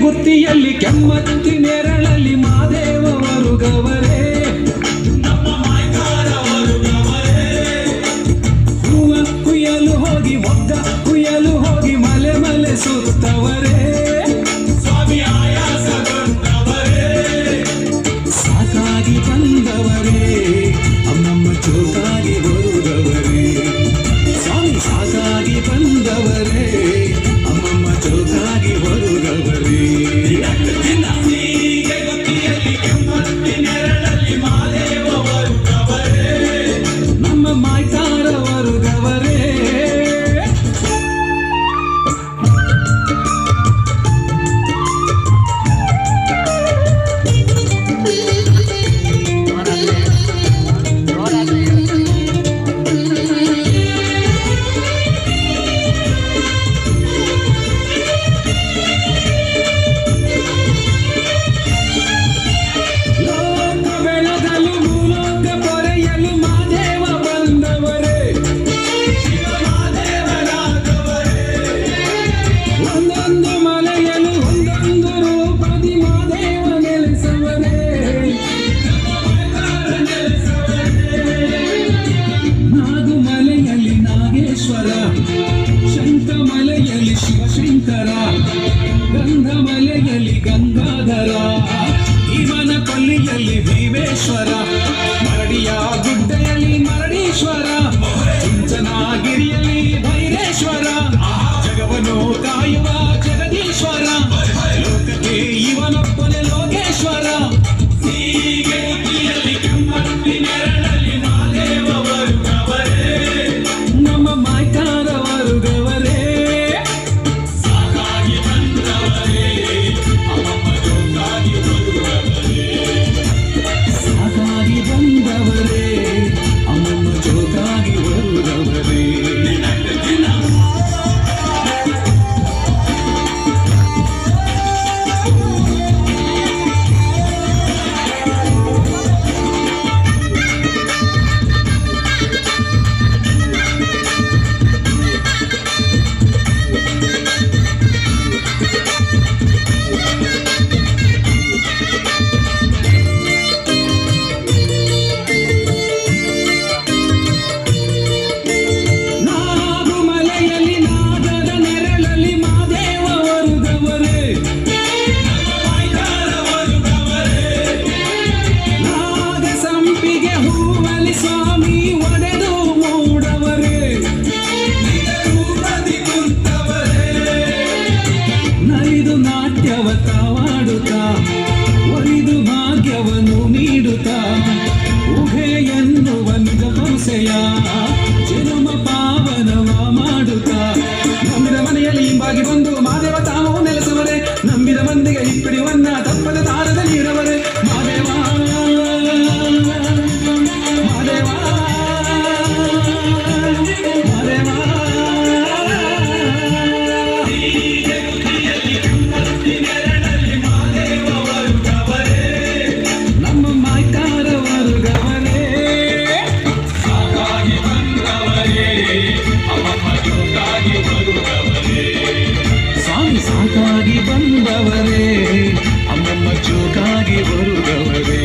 ಗುತ್ತಿಯಲ್ಲಿ ಕೆಮ್ಮತ್ತಿ ನೆರಳಲ್ಲಿ ಮಾದೇವ ವರುಗವರೇ ನಮ್ಮ ಮಾಯ್ಕಾರ ವರುಗವರೇ ಹೂವ ಕುಯ್ಯಲು ಹೋಗಿ ಒಗ್ಗ ಕುಯ್ಯಲು ಹೋಗಿ ಮಲೆ ಮಲೆ ಸುತ್ತವರೇ ಸ್ವಾಮಿ ಆಯಾಸಗೊಂಡವರೇ ಸಾಕಾಗಿ ಬಂದವರೇ ಅಮ್ಮಮ್ಮ ಚೋಟಾಗಿ ವರುಗವರೇ ಸ್ವಾಮಿ ಸಾಕಾಗಿ ಬಂದವರೇ ಅಮ್ಮಮ್ಮ ಚೋಟಾಗಿ ವರುಗವರೇ ನಮ್ಮ ಮಾಯ್ಕಾರ ವರುಗವರೇ ಶಂಕಮಲೆಯಲ್ಲಿ ಶಿವಶಂಕರ ಗಂಧಮಲೆಯಲ್ಲಿ ಗಂಗಾಧರ ಇವನ ಕೊಲ್ಲಿಯಲ್ಲಿ ಭೀಮೇಶ್ವರ ಮರಡಿಯ ಗುಡ್ಡೆಯಲ್ಲಿ ಮರಡೀಶ್ವರ ಚುಂಚನಗಿರಿಯಲ್ಲಿ ಭೈರೇಶ್ವರ ಜಗವನ್ನು ಕಾಯುವ ಜಗದೀಶ್ವರ ಲೋಕಕ್ಕೆ ಇವನೊಬ್ಬನೇ ಲೋಕೇಶ್ವರ ಹೀಗೆ ಗುತ್ತಿಯಲ್ಲಿ ಕೆಮ್ಮತ್ತಿ ನೆರಳಲ್ಲಿ ಮಾದೇವ ವರುಗವರೇ ನಮ್ಮ ಮಾಯ್ಕಾರ ವರುಗವರೇ ಸಾಕಾಗಿ ಬಂದವರೇ ಅಮ್ಮಮ್ಮ ಜೋಕಾಗಿ ವರುಗವರೇ ಸಾಕಾಗಿ ಬಂದವರೇ. ಬಂದವರೇ ಅಮ್ಮಮ್ಮ ಚೋಕಾಗಿ ಬರುಗವರೇ.